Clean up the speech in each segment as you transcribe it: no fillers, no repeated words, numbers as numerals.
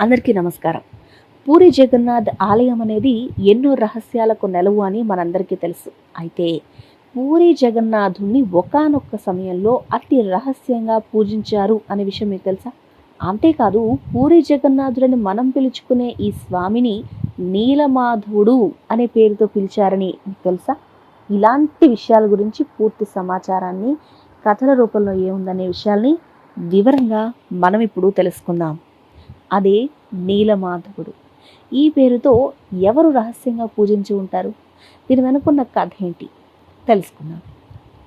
అందరికీ నమస్కారం. పూరి జగన్నాథ్ ఆలయం అనేది ఎన్నో రహస్యాలకు నెలవు అని మనందరికీ తెలుసు. అయితే పూరి జగన్నాథుణ్ణి ఒకానొక సమయంలో అతి రహస్యంగా పూజించారు అనే విషయం మీకు తెలుసా? అంతేకాదు, పూరి జగన్నాథుడని మనం పిలుచుకునే ఈ స్వామిని నీలమాధవుడు అనే పేరుతో పిలిచారని మీకు తెలుసా? ఇలాంటి విషయాల గురించి పూర్తి సమాచారాన్ని కథల రూపంలో ఏముందనే విషయాల్ని వివరంగా మనం ఇప్పుడు తెలుసుకుందాం. అదే నీలమాధవుడు. ఈ పేరుతో ఎవరు రహస్యంగా పూజించి ఉంటారు? దీని వెనుకున్న కథ ఏంటి తెలుసుకుందాం.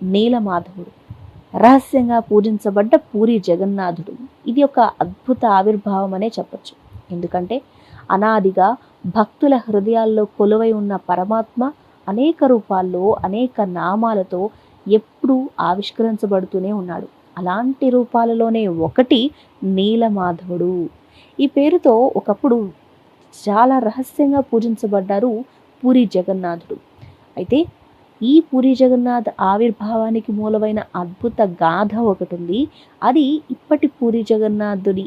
నీలమాధవుడు రహస్యంగా పూజించబడ్డ పూరి జగన్నాథుడు. ఇది ఒక అద్భుత ఆవిర్భావం అనే చెప్పచ్చు. ఎందుకంటే అనాదిగా భక్తుల హృదయాల్లో కొలువై ఉన్న పరమాత్మ అనేక రూపాల్లో అనేక నామాలతో ఎప్పుడూ ఆవిష్కరించబడుతూనే ఉన్నాడు. అలాంటి రూపాలలోనే ఒకటి నీలమాధవుడు. ఈ పేరుతో ఒకప్పుడు చాలా రహస్యంగా పూజించబడ్డారు పూరి జగన్నాథుడు. అయితే ఈ పూరి జగన్నాథ్ ఆవిర్భావానికి మూలమైన అద్భుత గాథ ఒకటి ఉంది. అది ఇప్పటి పూరి జగన్నాథుడి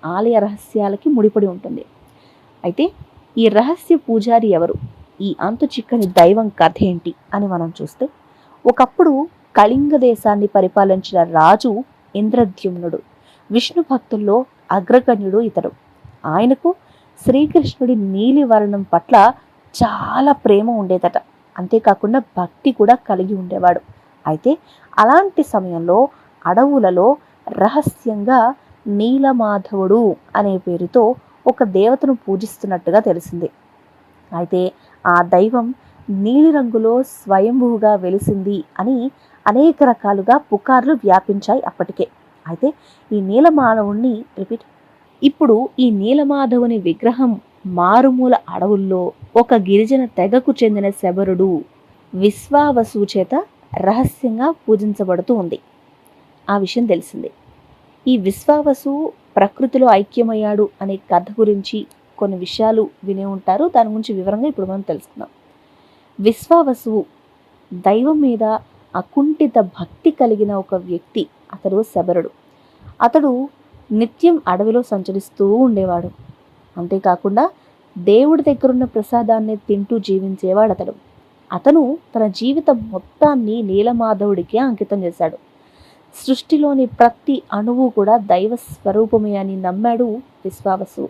ఆలయ రహస్యాలకి ముడిపడి ఉంటుంది. అయితే ఈ రహస్య పూజారి ఎవరు? ఈ అంతు చిక్కని దైవం కథ ఏంటి అని మనం చూస్తే, ఒకప్పుడు కళింగ దేశాన్ని పరిపాలించిన రాజు ఇంద్రద్యుమ్నుడు. విష్ణు భక్తుల్లో అగ్రగణ్యుడు ఇతడు. ఆయనకు శ్రీకృష్ణుడి నీలివర్ణం పట్ల చాలా ప్రేమ ఉండేదట. అంతేకాకుండా భక్తి కూడా కలిగి ఉండేవాడు. అయితే అలాంటి సమయంలో అడవులలో రహస్యంగా నీలమాధవుడు అనే పేరుతో ఒక దేవతను పూజిస్తున్నట్టుగా తెలిసింది. అయితే ఆ దైవం నీలిరంగులో స్వయంభూగా వెలిసింది అని అనేక రకాలుగా పుకార్లు వ్యాపించాయి అప్పటికే. అయితే ఈ నీలమాధవుణ్ణి ఇప్పుడు ఈ నీలమాధవుని విగ్రహం మారుమూల అడవుల్లో ఒక గిరిజన తెగకు చెందిన శబరుడు విశ్వావసు చేత రహస్యంగా పూజించబడుతూ ఉంది. ఆ విషయం తెలిసింది. ఈ విశ్వావసు ప్రకృతిలో ఐక్యమయ్యాడు అనే కథ గురించి కొన్ని విషయాలు వినే ఉంటారు. దాని గురించి వివరంగా ఇప్పుడు మనం తెలుసుకుందాం. విశ్వావసువు దైవం మీద అకుంఠిత భక్తి కలిగిన ఒక వ్యక్తి. అతడు శబరుడు. అతడు నిత్యం అడవిలో సంచరిస్తూ ఉండేవాడు. అంతేకాకుండా దేవుడి దగ్గరున్న ప్రసాదాన్ని తింటూ జీవించేవాడు అతడు. అతను తన జీవితం మొత్తాన్ని నీలమాధవుడికే అంకితం చేశాడు. సృష్టిలోని ప్రతి అణువు కూడా దైవ స్వరూపమే అని నమ్మాడు విశ్వావసు.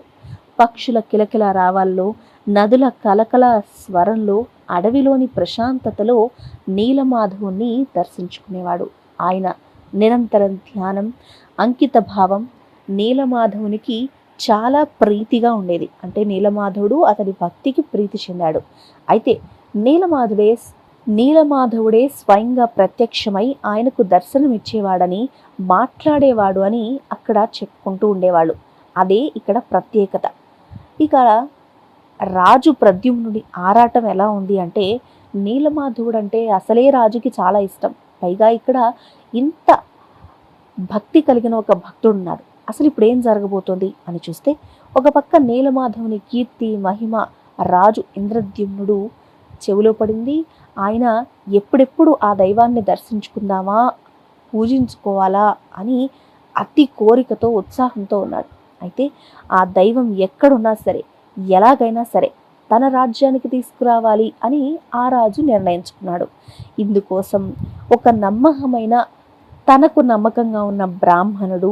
పక్షుల కిలకిల రావాల్లో, నదుల కలకల స్వరంలో, అడవిలోని ప్రశాంతతలో నీలమాధవుణ్ణి దర్శించుకునేవాడు. ఆయన నిరంతరం ధ్యానం, అంకిత భావం నీలమాధవునికి చాలా ప్రీతిగా ఉండేది. అంటే నీలమాధవుడు అతడి భక్తికి ప్రీతి చెందాడు. అయితే నీలమాధవుడే స్వయంగా ప్రత్యక్షమై ఆయనకు దర్శనమిచ్చేవాడని, మాట్లాడేవాడు అని అక్కడ చెప్పుకుంటూ ఉండేవాళ్ళు. అదే ఇక్కడ ప్రత్యేకత. ఇక రాజు ప్రద్యుమ్నుడి ఆరాటం ఎలా ఉంది అంటే, నీలమాధవుడు అంటే అసలే రాజుకి చాలా ఇష్టం. పైగా ఇక్కడ ఇంత భక్తి కలిగిన ఒక భక్తుడు ఉన్నాడు. అసలు ఇప్పుడు ఏం జరగబోతోంది అని చూస్తే, ఒక పక్క నీలమాధవుని కీర్తి మహిమ రాజు ఇంద్రద్యుమ్నుడు చెవిలో పడింది. ఆయన ఎప్పుడెప్పుడు ఆ దైవాన్ని దర్శించుకుందామా, పూజించుకోవాలా అని అతి కోరికతో ఉత్సాహంతో ఉన్నాడు. అయితే ఆ దైవం ఎక్కడున్నా సరే, ఎలాగైనా సరే తన రాజ్యానికి తీసుకురావాలి అని ఆ రాజు నిర్ణయించుకున్నాడు. ఇందుకోసం ఒక నమ్మకమైన, తనకు నమ్మకంగా ఉన్న బ్రాహ్మణుడు,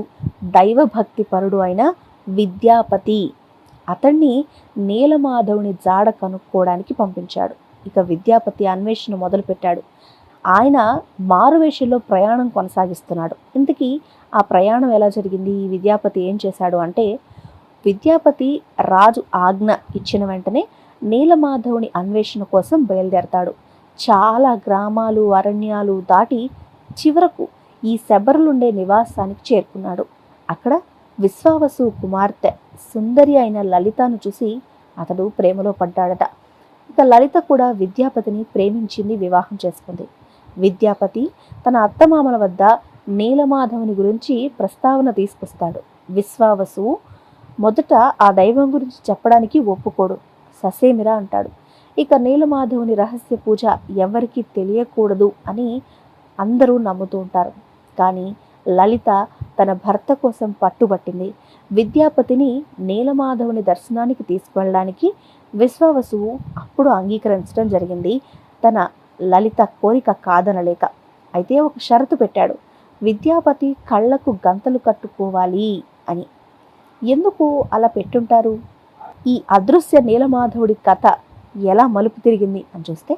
దైవభక్తి పరుడు అయిన విద్యాపతి, అతన్ని నీలమాధవుని జాడ కనుక్కోవడానికి పంపించాడు. ఇక విద్యాపతి అన్వేషణ మొదలుపెట్టాడు. ఆయన మారువేషంలో ప్రయాణం కొనసాగిస్తున్నాడు. ఇంతకీ ఆ ప్రయాణం ఎలా జరిగింది? ఈ విద్యాపతి ఏం చేశాడు అంటే, విద్యాపతి రాజు ఆజ్ఞ ఇచ్చిన వెంటనే నీలమాధవుని అన్వేషణ కోసం బయలుదేరతాడు. చాలా గ్రామాలు, అరణ్యాలు దాటి చివరకు ఈ శబరులుండే నివాసానికి చేరుకున్నాడు. అక్కడ విశ్వావసు కుమార్తె సుందరి అయిన లలితను చూసి అతడు ప్రేమలో పడ్డాడట. ఇక లలిత కూడా విద్యాపతిని ప్రేమించింది, వివాహం చేసుకుంది. విద్యాపతి తన అత్తమామల వద్ద నీలమాధవుని గురించి ప్రస్తావన తీసుకొస్తాడు. విశ్వావసు మొదట ఆ దైవం గురించి చెప్పడానికి ఒప్పుకోడు, ససేమిరా అంటాడు. ఇక నీలమాధవుని రహస్య పూజ ఎవరికీ తెలియకూడదు అని అందరూ నమ్ముతూ ఉంటారు. కానీ లలిత తన భర్త కోసం పట్టుబట్టింది. విద్యాపతిని నీలమాధవుని దర్శనానికి తీసుకువెళ్ళడానికి విశ్వావసువు అప్పుడు అంగీకరించడం జరిగింది, తన లలిత కోరిక కాదనలేక. అయితే ఒక షరతు పెట్టాడు, విద్యాపతి కళ్ళకు గంతలు కట్టుకోవాలి అని. ఎందుకు అలా పెట్టుంటారు? ఈ అదృశ్య నీలమాధవుడి కథ ఎలా మలుపు తిరిగింది అని చూస్తే,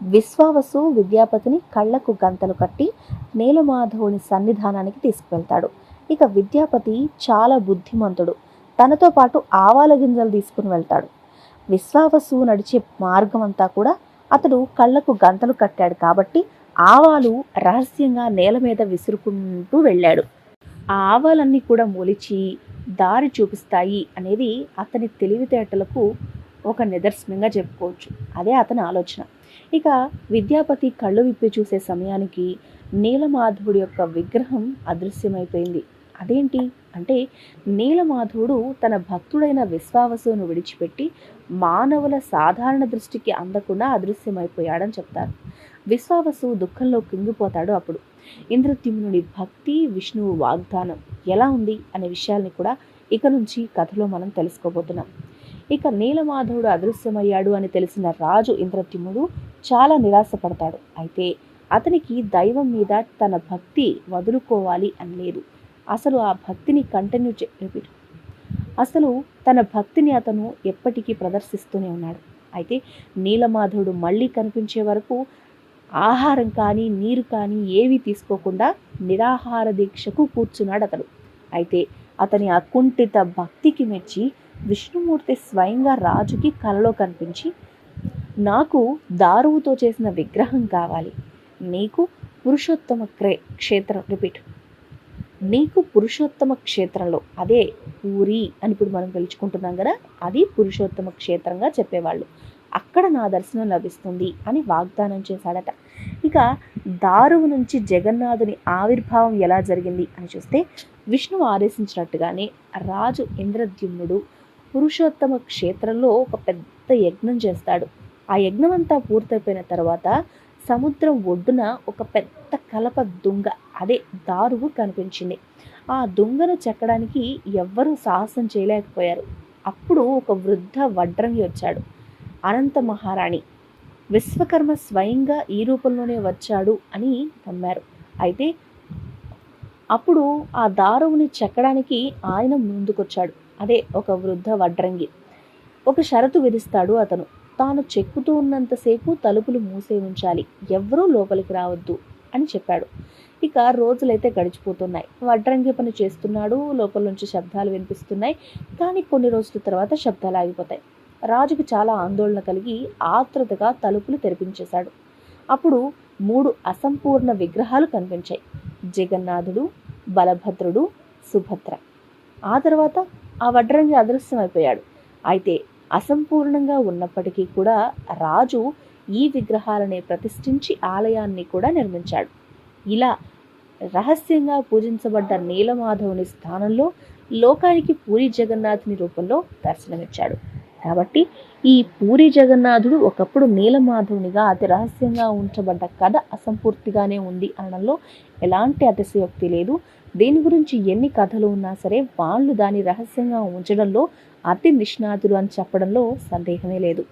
విశ్వావసు విద్యాపతిని కళ్ళకు గంతలు కట్టి నీలమాధవుని సన్నిధానానికి తీసుకువెళ్తాడు. ఇక విద్యాపతి చాలా బుద్ధిమంతుడు, తనతో పాటు ఆవాల గింజలు తీసుకుని వెళ్తాడు. విశ్వావసు నడిచే మార్గం అంతా కూడా అతడు కళ్ళకు గంతలు కట్టాడు కాబట్టి ఆవాలు రహస్యంగా నేల మీద విసురుకుంటూ వెళ్ళాడు. ఆ ఆవాలన్నీ కూడా మొలిచి దారి చూపిస్తాయి అనేది అతని తెలివితేటలకు ఒక నిదర్శనంగా చెప్పుకోవచ్చు. అదే అతని ఆలోచన. ఇక విద్యాపతి కళ్ళు విప్పి చూసే సమయానికి నీలమాధవుడి యొక్క విగ్రహం అదృశ్యమైపోయింది. అదేంటి అంటే, నీలమాధవుడు తన భక్తుడైన విశ్వావసును విడిచిపెట్టి మానవుల సాధారణ దృష్టికి అందకుండా అదృశ్యమైపోయాడని చెప్తారు. విశ్వావసు దుఃఖంలో కుంగిపోతాడు. అప్పుడు ఇంద్రద్యుమ్నుడి భక్తి, విష్ణువు వాగ్దానం ఎలా ఉంది అనే విషయాల్ని కూడా ఇక నుంచి కథలో మనం తెలుసుకోబోతున్నాం. ఇక నీలమాధవుడు అదృశ్యమయ్యాడు అని తెలిసిన రాజు ఇంద్రద్యుమ్నుడు చాలా నిరాశపడతాడు. అయితే అతనికి దైవం మీద తన భక్తి వదులుకోవాలి అని లేదు. అసలు ఆ భక్తిని అసలు తన భక్తిని అతను ఎప్పటికీ ప్రదర్శిస్తూనే ఉన్నాడు. అయితే నీలమాధవుడు మళ్ళీ కనిపించే వరకు ఆహారం కానీ నీరు కానీ ఏవి తీసుకోకుండా నిరాహార దీక్షకు కూర్చున్నాడు అతడు. అయితే అతని అకుంఠిత భక్తికి మెచ్చి విష్ణుమూర్తి స్వయంగా రాజుకి కలలో కనిపించి, నాకు దారువుతో చేసిన విగ్రహం కావాలి, నీకు పురుషోత్తమ క్షేత్రంలో, అదే పూరి అని ఇప్పుడు మనం పిలుచుకుంటున్నాం కదా, అది పురుషోత్తమ క్షేత్రంగా చెప్పేవాళ్ళు, అక్కడ నా దర్శనం లభిస్తుంది అని వాగ్దానం చేశాడట. ఇక దారువు నుంచి జగన్నాథుని ఆవిర్భావం ఎలా జరిగింది అని చూస్తే, విష్ణువు ఆదేశించినట్టుగానే రాజు ఇంద్రద్యుమ్నుడు పురుషోత్తమ క్షేత్రంలో ఒక పెద్ద యజ్ఞం చేస్తాడు. ఆ యజ్ఞం అంతా పూర్తయిపోయిన తర్వాత సముద్రం ఒడ్డున ఒక పెద్ద కలప దుంగ, అదే దారువు కనిపించింది. ఆ దుంగను చెక్కడానికి ఎవ్వరూ సాహసం చేయలేకపోయారు. అప్పుడు ఒక వృద్ధ వడ్రంగి వచ్చాడు. అనంత మహారాణి విశ్వకర్మ స్వయంగా ఈ రూపంలోనే వచ్చాడు అని నమ్మారు. అయితే అప్పుడు ఆ దారువుని చెక్కడానికి ఆయన ముందుకొచ్చాడు. అదే ఒక వృద్ధ వడ్రంగి. ఒక షరతు విధిస్తాడు అతను, తాను చెక్కుతూ ఉన్నంతసేపు తలుపులు మూసే ఉంచాలి, ఎవ్వరూ లోపలికి రావద్దు అని చెప్పాడు. ఇక రోజులైతే గడిచిపోతున్నాయి. వడ్రంగి పని చేస్తున్నాడు, లోపల నుంచి శబ్దాలు వినిపిస్తున్నాయి. కానీ కొన్ని రోజుల తర్వాత శబ్దాలు ఆగిపోతాయి. రాజుకి చాలా ఆందోళన కలిగి ఆతృతగా తలుపులు తెరిపించేశాడు. అప్పుడు 3 అసంపూర్ణ విగ్రహాలు కనిపించాయి, జగన్నాథుడు, బలభద్రుడు, సుభద్ర. ఆ తర్వాత ఆ వడ్రంగి అదృశ్యమైపోయాడు. అయితే అసంపూర్ణంగా ఉన్నప్పటికీ కూడా రాజు ఈ విగ్రహాలనే ప్రతిష్ఠించి ఆలయాన్ని కూడా నిర్మించాడు. ఇలా రహస్యంగా పూజించబడ్డ నీలమాధవుని స్థానంలో లోకానికి పూరి జగన్నాథుని రూపంలో దర్శనమిచ్చాడు. కాబట్టి ఈ పూరి జగన్నాథుడు ఒకప్పుడు నీలమాధవునిగా అతి రహస్యంగా ఉంచబడ్డ కథ అసంపూర్తిగానే ఉంది అనడంలో ఎలాంటి అతిశయోక్తి లేదు. దేని గురించి ఎన్ని కథలు ఉన్నా సరే వాళ్ళు దాన్ని రహస్యంగా ఉంచడంలో అతి నిష్ణాతులు అని చెప్పడంలో సందేహమే లేదు.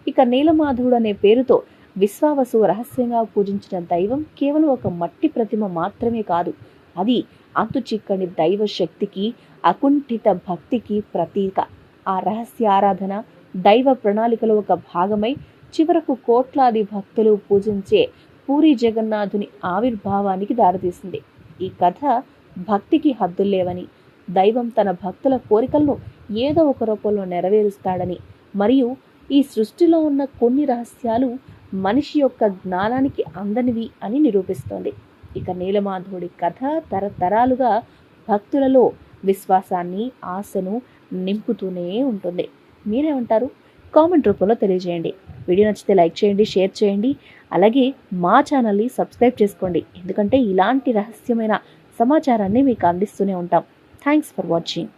ఇక నీలమాధవుడు అనే పేరుతో విశ్వావసు రహస్యంగా పూజించిన దైవం కేవలం ఒక మట్టి ప్రతిమ మాత్రమే కాదు, అది అంతు చిక్కని దైవ శక్తికి, అకుంఠిత భక్తికి ప్రతీక. ఆ రహస్య ఆరాధన దైవ ప్రణాళికలో ఒక భాగమై చివరకు కోట్లాది భక్తులు పూజించే పూరి జగన్నాథుని ఆవిర్భావానికి దారితీసింది. ఈ కథ భక్తికి హద్దుల్లేవని, దైవం తన భక్తుల కోరికలను ఏదో ఒక రూపంలో నెరవేరుస్తాడని, మరియు ఈ సృష్టిలో ఉన్న కొన్ని రహస్యాలు మనిషి యొక్క జ్ఞానానికి అందనివి అని నిరూపిస్తోంది. ఇక నీలమాధవుడి కథ తరతరాలుగా భక్తులలో విశ్వాసాన్ని, ఆశను నింపుతూనే ఉంటుంది. మీరేమంటారు? కామెంట్ రూపంలో తెలియజేయండి. వీడియో నచ్చితే లైక్ చేయండి, షేర్ చేయండి. అలాగే మా ఛానల్ని సబ్స్క్రైబ్ చేసుకోండి, ఎందుకంటే ఇలాంటి రహస్యమైన సమాచారాన్ని మీకు అందిస్తూనే ఉంటాం. Thanks for watching.